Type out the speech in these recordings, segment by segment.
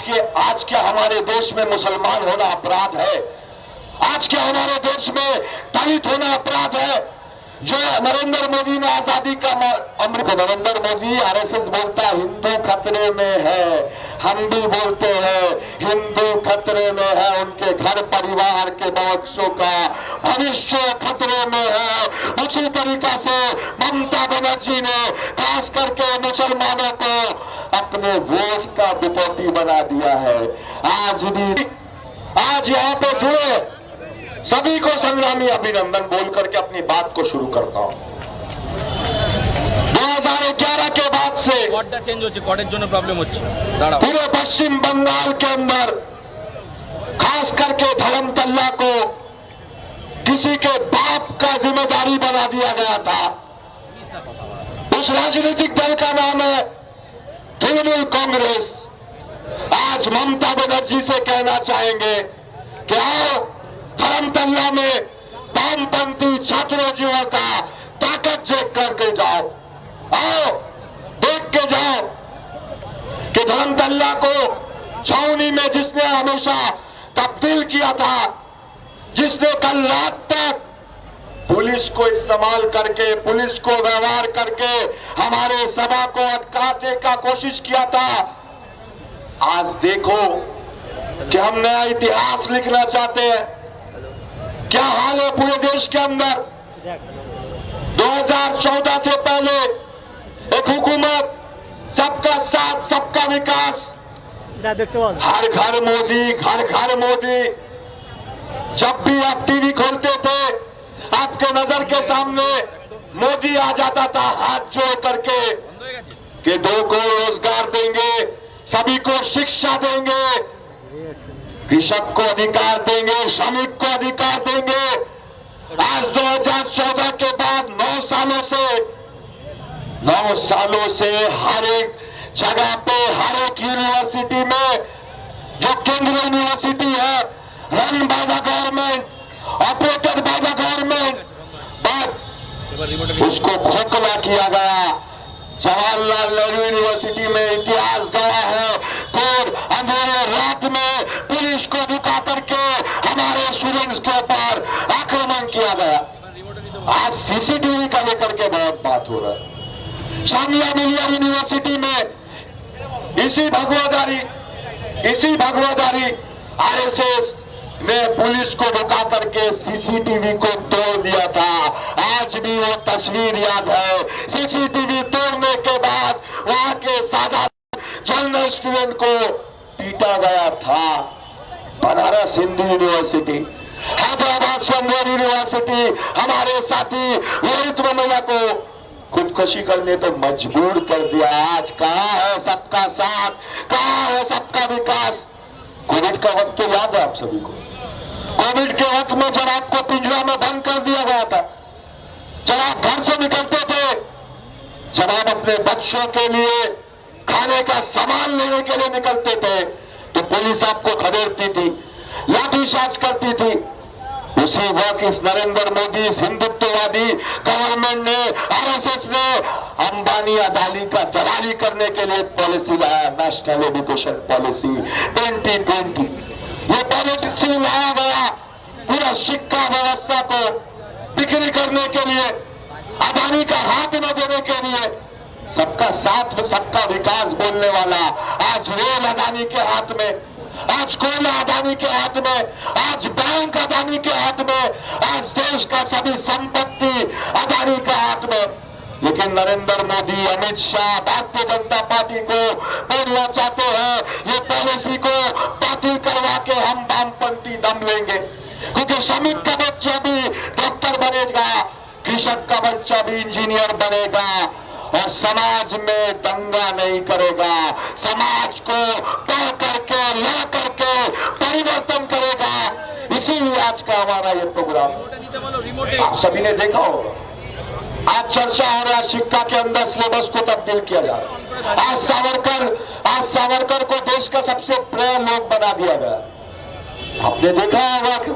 आज क्या हमारे देश में मुसलमान होना अपराध है? आज क्या हमारे देश में दलित होना अपराध है? जो नरेंद्र मोदी ने आजादी का अमृत, नरेंद्र मोदी आरएसएस बोलता है हिंदू खतरे में है, हम भी बोलते हैं हिंदू खतरे में है, उनके घर परिवार के बच्चों का भविष्य खतरे में है। उसी तरीका से ममता बनर्जी ने खास करके मुसलमानों को अपने वोट का विपत्ति बना दिया है। आज यहाँ पे जुड़े सभी को संग्रामी अभिनंदन बोल करके अपनी बात को शुरू करता हूं। 2011 के बाद से पूरे पश्चिम बंगाल के अंदर खास करके धर्मतल्ला को किसी के बाप का जिम्मेदारी बना दिया गया था। उस राजनीतिक दल का नाम है तृणमूल कांग्रेस। आज ममता बनर्जी से कहना चाहेंगे कि आओ धर्मतल्ला में वामपंथी छात्रों का ताकत चेक करके जाओ, आओ देख के जाओ कि धर्मतल्ला को छावनी में जिसने हमेशा तब्दील किया था, जिसने कल रात तक पुलिस को इस्तेमाल करके, पुलिस को व्यवहार करके हमारे सभा को अटकाने का कोशिश किया था। आज देखो कि हम नया इतिहास लिखना चाहते हैं। क्या हाल है पूरे देश के अंदर? 2014 से पहले एक हुकूमत, सबका साथ सबका विकास, हर घर मोदी, घर घर मोदी। जब भी आप टीवी खोलते थे आपके नजर के सामने मोदी आ जाता था हाथ जोड़ करके कि 2 को रोजगार देंगे, सभी को शिक्षा देंगे, कृषक को अधिकार देंगे, श्रमिक को अधिकार देंगे। आज 2014 के बाद 9 सालों से हर एक जगह पे, हर एक यूनिवर्सिटी में, जो केंद्रीय यूनिवर्सिटी है, run by the government, operated by the government, but उसको खोखला किया गया। जवाहरलाल नेहरू यूनिवर्सिटी में इतिहास गवाह है, फिर अंधेरे रात में पुलिस को रुका करके हमारे स्टूडेंट्स के ऊपर आक्रमण किया गया। आज सीसीटीवी का लेकर के बहुत बात हो रहा है। जामिया मिलिया यूनिवर्सिटी में इसी भगवादारी आरएसएस ने पुलिस को रुका करके सीसीटीवी को तोड़ दिया था। आज भी वो तस्वीर याद है। सीसीटीवी तोड़ने के बाद वहां के साधारण जनरल स्टूडेंट को पीटा गया था। बनारस हिंदू यूनिवर्सिटी, हैदराबाद सोमवार यूनिवर्सिटी हमारे साथी रोहित रमैया को खुदकुशी करने पे मजबूर कर दिया। आज कहाँ है सबका साथ, कहाँ है सबका विकास? कोविड का वक्त तो याद है आप सभी को। कोविड के वक्त में जब आपको पिंजरा में बंद कर दिया गया था, जब आप घर से निकलते थे, जब आप अपने बच्चों के लिए खाने का सामान लेने के लिए निकलते थे, तो पुलिस आपको खदेड़ती थी, लाठीचार्ज करती थी। उसी वक्त इस नरेंद्र मोदी, इस हिंदुत्ववादी गवर्नमेंट ने, आरएसएस ने अंबानी अदानी का दलाली करने के लिए पॉलिसी लाया, नेशनल एजुकेशन पॉलिसी 2020। ये पॉलिसी लाया गया पूरा शिक्षा व्यवस्था को बिक्री करने के लिए, अदानी का हाथ न देने के लिए। सबका साथ सबका विकास बोलने वाला आज रेल अदानी के हाथ में, आज कोयला अदानी के हाथ में, आज बैंक अदानी के हाथ में, आज देश का सभी संपत्ति अदानी का हाथ में। लेकिन नरेंद्र मोदी, अमित शाह, भारतीय जनता पार्टी को बोलना चाहते हैं ये पॉलिसी को बातिल करवा के हम वामपंथी दम लेंगे, क्योंकि श्रमिक का बच्चा भी डॉक्टर बनेगा, कृषक का बच्चा भी इंजीनियर बनेगा और समाज में दंगा नहीं करेगा, समाज को तोड़ करके ला करके परिवर्तन करेगा। इसीलिए आज का हमारा ये प्रोग्राम आप सभी ने देखा होगा। आज चर्चा हो रहा है सिक्का के अंदर सिलेबस को तब्दील किया जा रहा है। आज सावरकर को देश का सबसे प्रिय लोग बना दिया गया। आपने देखा होगा कि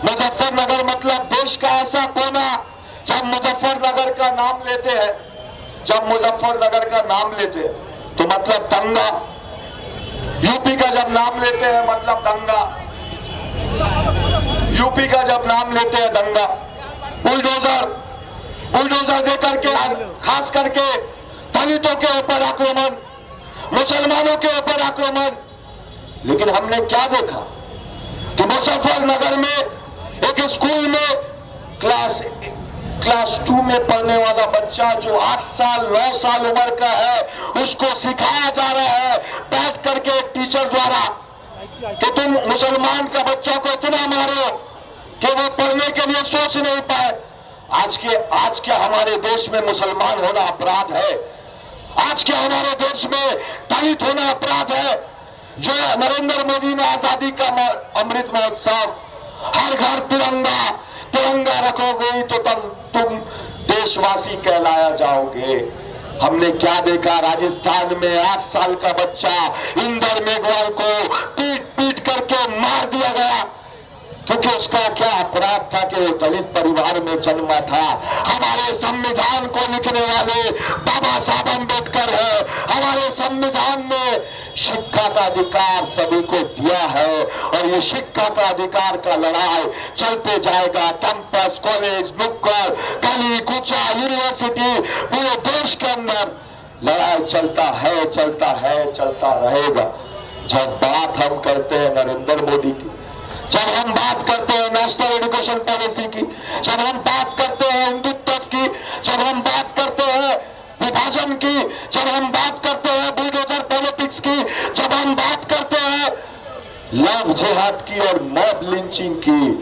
मुजफ्फरनगर मतलब देश का ऐसा कोना, जब मुजफ्फरनगर का नाम लेते हैं तो मतलब दंगा, जब नाम लेते हैं मतलब दंगा, यूपी का जब नाम लेते हैं दंगा, बुलडोजर दे करके, खास करके दलितों के ऊपर आक्रमण, मुसलमानों के ऊपर आक्रमण। लेकिन हमने क्या देखा कि मुजफ्फरनगर में एक स्कूल में क्लास 2 में पढ़ने वाला बच्चा जो 8 साल 9 साल उम्र का है, उसको सिखाया जा रहा है बैठ करके एक टीचर द्वारा कि तुम मुसलमान का बच्चा को इतना मारो कि वो पढ़ने के लिए सोच नहीं पाए। आज के हमारे देश में मुसलमान होना अपराध है, आज के हमारे देश में दलित होना अपराध है। जो नरेंद्र मोदी ने आजादी का अमृत महोत्सव, हर घर तिरंगा रखोगे तो तुम देशवासी कहलाया जाओगे। हमने क्या देखा, राजस्थान में 8 साल का बच्चा इंदर मेघवाल को पीट करके मार दिया गया, क्योंकि उसका क्या अपराध था कि वो दलित परिवार में जन्मा था। हमारे संविधान को लिखने वाले बाबा साहब अम्बेडकर है। हमारे संविधान में शिक्षा का अधिकार सभी को दिया है और ये शिक्षा का अधिकार का लड़ाई चलते जाएगा। कैंपस, कॉलेज, नुक्कड़, गली कूचा, यूनिवर्सिटी, पूरे देश के अंदर लड़ाई चलता रहेगा। जब बात हम करते हैं नरेंद्र मोदी की, जब हम बात करते हैं नेशनल एजुकेशन पॉलिसी की, जब हम बात करते हैं हिंदुत्व की, जब हम बात करते हैं विभाजन की, जब हम बात करते हैं बुलडोजर पॉलिटिक्स की, जब हम बात करते हैं लव जिहाद की और मॉब लिंचिंग की,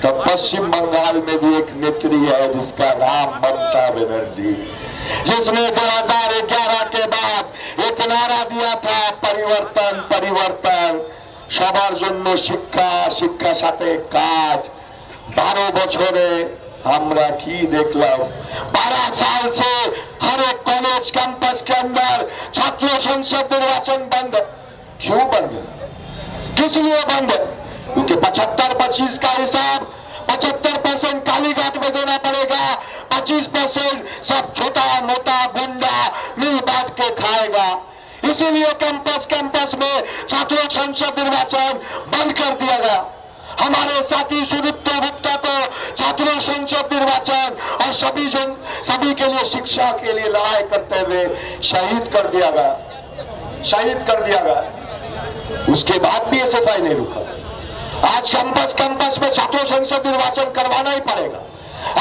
तब पश्चिम बंगाल में भी एक नेत्री है जिसका नाम ममता बनर्जी, जिसने 2011 के बाद एक नारा दिया था, परिवर्तन সবার জন্য শিক্ষার সাথে কাজ। 12 বছরে আমরা কি দেখলাম? 12 साल से हर एक कॉलेज कैंपस के अंदर छात्र संसद निर्वाचन बंद। क्यों बंद? किस लिए बंद? क्योंकि 75-25 का हिसाब 75% कालीघाट में देना पड़ेगा, 25% सब छोटा मोटा गुंडा मिल बांट के खाएगा। इसीलिए कैंपस में छात्र संसद निर्वाचन बंद कर दिया गया। हमारे साथी सुदीप्त गुप्ता को छात्र संसद निर्वाचन और सभी के लिए शिक्षा के लिए लड़ाई करते हुए शहीद कर दिया गया। उसके बाद भी एसएफआई नहीं रुका। आज कैंपस में छात्र संसद निर्वाचन करवाना ही पड़ेगा।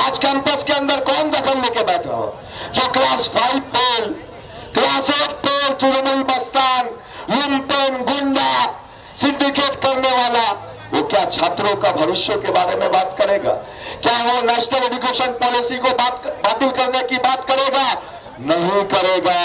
आज कैंपस के अंदर कौन दखल लेके बैठा हो? जो class 5 fail, class 8 fail, Trinamool मस्तान, लुम्पेन, गुंडा, सिंडिकेट करने वाला, वो क्या छात्रों का भविष्य के बारे में बात करेगा? क्या वो नेशनल एजुकेशन पॉलिसी को बातिल करने की बात करेगा? नहीं करेगा।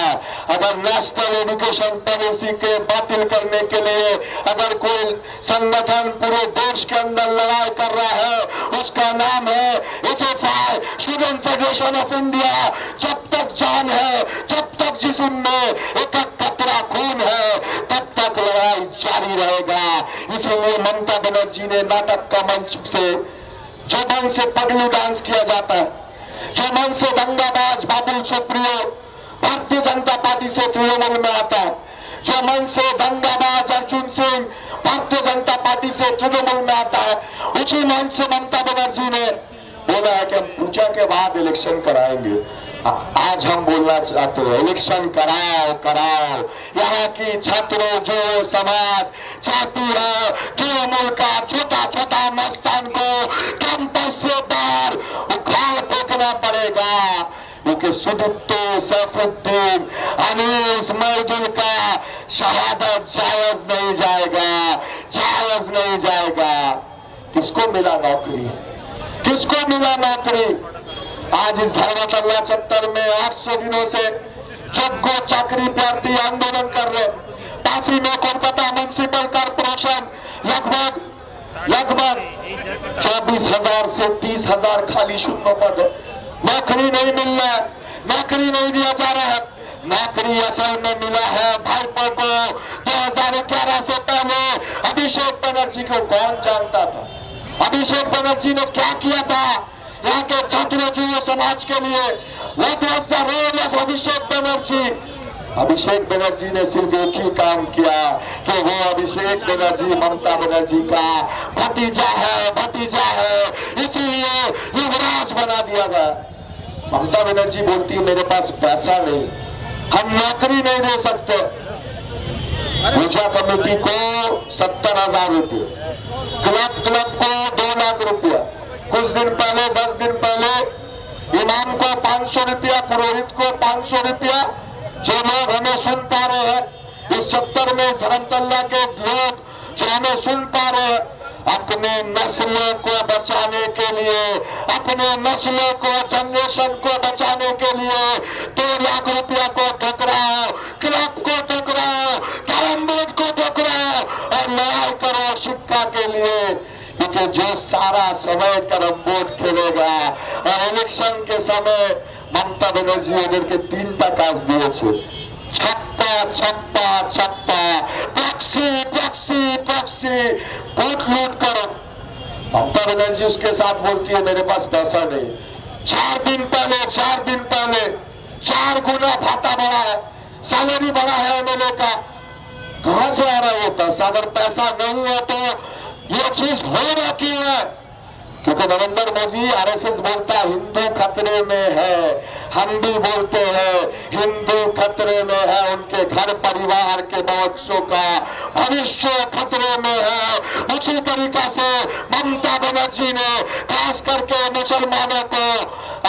अगर नेशनल एजुकेशन पॉलिसी के बातिल करने के लिए अगर कोई संगठन पूरे देश के अंदर लड़ाई कर रहा है, उसका नाम है SFI, student federation of India. जब तक जान है, जब तक जिस्म में एक कतरा खून है, तब तक लड़ाई जारी रहेगा। इसीलिए ममता बनर्जी ने नाटक का मंच से, जो मन से पगलू डांस किया जाता है, जो मन से दंगाबाज बाबुल सुप्रियो भारतीय जनता पार्टी से तृणमूल में आता है, जो मन से दंगाबाज अर्जुन सिंह भारतीय जनता पार्टी से तृणमूल में आता है, उसी मन से ममता बनर्जी ने बोला है कि हम पूजा के बाद इलेक्शन कराएंगे। आज हम बोलना चाहते हैं, इलेक्शन कराओ। यहाँ की छात्रों जो समाज चाहती है तृणमूल का छोटा मस्तान को कैंपस से बाहर उखाड़ फेंकना पड़ेगा, क्योंकि सुदीप्तो, सैफुद्दीन, अनीस, महदुल का शहादत जायज नहीं जाएगा। किसको मिला नौकरी? आज इस धर्मतल्ला चत्तर में 800 दिनों से जोग्य चाकरी प्रार्थी आंदोलन कर रहे। पासी में कोलकाता म्युनिसिपल कॉर्पोरेशन लगभग 24,000 से 30,000 खाली शून्य पद है। नौकरी नहीं मिल रहा है, नौकरी नहीं दिया जा रहा है। नौकरी असल में मिला है भाजपा को। 2011 से पहले अभिषेक बनर्जी को कौन जानता था? अभिषेक बनर्जी ने क्या किया था यहाँ के छात्र समाज के लिए? What was the role of Abhishek Banerjee? Abhishek Banerjee ने सिर्फ एक ही काम किया कि वो अभिषेक बनर्जी ममता बनर्जी का भतीजा है, इसीलिए युवराज बना दिया गया। ममता बनर्जी बोलती है मेरे पास पैसा नहीं, हम नौकरी नहीं दे सकते। पूजा कमेटी को 70,000 रुपये, क्लब को 2 लाख रुपया, कुछ दिन पहले 10 दिन पहले इमाम को 500 रुपया, पुरोहित को 500 रुपया। जो लोग हमें सुन पा रहे हैं इस चक्कर में, धर्मतल्ला के लोग जो हमें सुन पा रहे हैं, अपने नस्लों को बचाने के लिए, अपने नस्लों को, जनरेशन को बचाने के लिए 2 लाख रुपया को ठुकराओ, क्लब को ठुकराओ, कैरम को ठुकराओ और लड़ाई करो शिक्षा के लिए। क्योंकि जो सारा समय कैरम बोर्ड खेलेगा और इलेक्शन के समय ममता बनर्जी ओদের के 3 কাজ দিয়েছে, छप्पा, प्रॉक्सी, वोट लूट करो। ममता बनर्जी उसके साथ बोलती है मेरे पास पैसा नहीं। 4 दिन पहले 4 गुना भाता बढ़ा है, सैलरी बढ़ा है एमएलए का। कहां से आ रहा है वो पैसा? अगर पैसा नहीं है तो ये चीज हो रहा क्यों है? क्योंकि नरेंद्र मोदी, आरएसएस बोलता है हिंदू खतरे में है, हम भी बोलते हैं हिंदू खतरे में है, उनके घर परिवार के बच्चों का भविष्य खतरे में है। उसी तरीका से ममता बनर्जी ने खास करके मुसलमानों को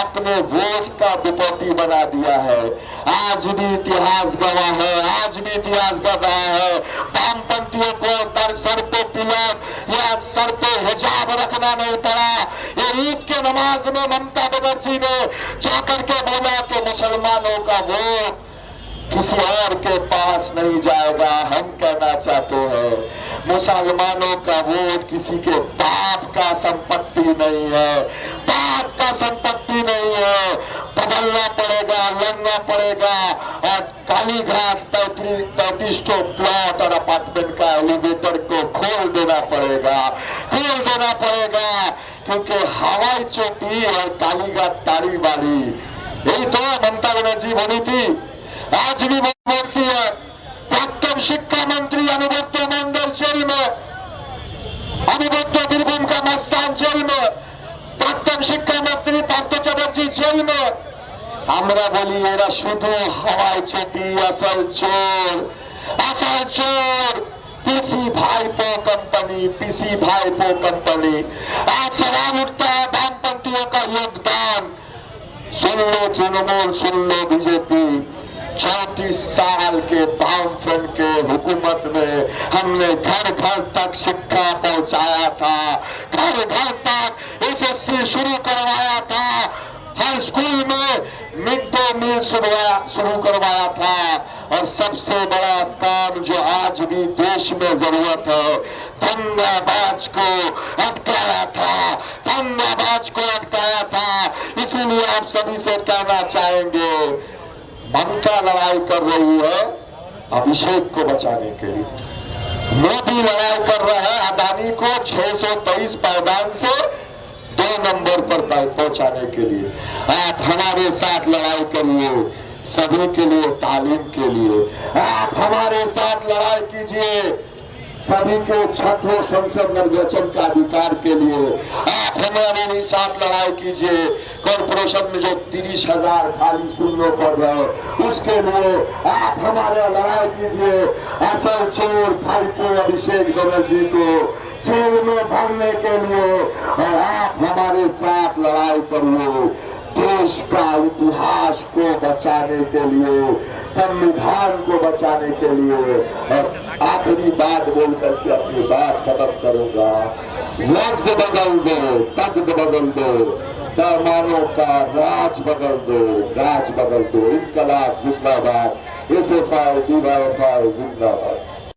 अपने वोट का दुपट्टी बना दिया है। आज भी इतिहास गवाह है, वामपंथियों को सर पे तिलक या सर पे हिजाब रखना नहीं पड़ा। ये ईद के नमाज में ममता बनर्जी ने जाकर के बोला कि मुसलमानों का वोट किसी और के पास नहीं जाएगा। हम कहना चाहते हैं मुसलमानों का वोट किसी के बाप का संपत्ति नहीं है, बाप का संपत्ति नहीं है। बदलना पड़ेगा, लड़ना पड़ेगा और कालीघाट 33 प्लॉट और अपार्टमेंट का एलिवेटर को खोल देना पड़ेगा, क्योंकि हवाई चोटी और कालीघाट ताड़ी वाली, यही तो ममता बनर्जी बोली थी। आज भी बोलती है। प्राक्तन शिक्षा मंत्री अनुब्रत मंडल जेल में, अनुब्रत बीरभूम का मस्तान जेल में, प्राक्तन शिक्षा मंत्री पार्थ चटर्जी जेल में। আমরা বলি এরা শুধু হাওয়াই চটি, আসল চোর पीसी भाईपो कंपनी। आज सवाल उठता है वामपंथियों का योगदान। सुन लो तृणमूल, सुन लो बीजेपी, 34 साल के वामफ्रंट के हुकूमत में हमने घर घर तक शिक्षा पहुंचाया था, घर घर तक एसएससी शुरू करवाया था, हर स्कूल में मिड डे मील शुरू करवाया था। और सबसे बड़ा काम जो आज भी देश में जरूरत है, दंगाबाज को अटकाया था। इसीलिए आप सभी से कहना चाहेंगे, ममता लड़ाई कर रही है अभिषेक को बचाने के लिए, मोदी लड़ाई कर रहा है अदानी को 623 पायदान से 2 नंबर पर पहुंचाने के लिए। आप हमारे साथ लड़ाई करिए, सभी के लिए, तालीम के लिए। आप हमारे साथ लड़ाई कीजिए सभी के छठवें संसद निर्वाचन का अधिकार के लिए। आप हमारे साथ लड़ाई कीजिए कॉर्पोरेशन में जो 30,000 खाली शून्य पड़ रहे उसके लिए। आप हमारे लड़ाई कीजिए असल चोर भाईपो अभिषेक बनर्जी को जेल में भरने के लिए। और आप हमारे साथ लड़ाई करिए देश का इतिहास को बचाने के लिए, संविधान को बचाने के लिए। और आखिरी बात बोलकर के अपनी बात खत्म करूंगा। वक्त बदल दो, तख्त बदल दो, दामानों का राज बदल दो, इनकलाब जिंदाबाद, एसएफआई जिंदाबाद।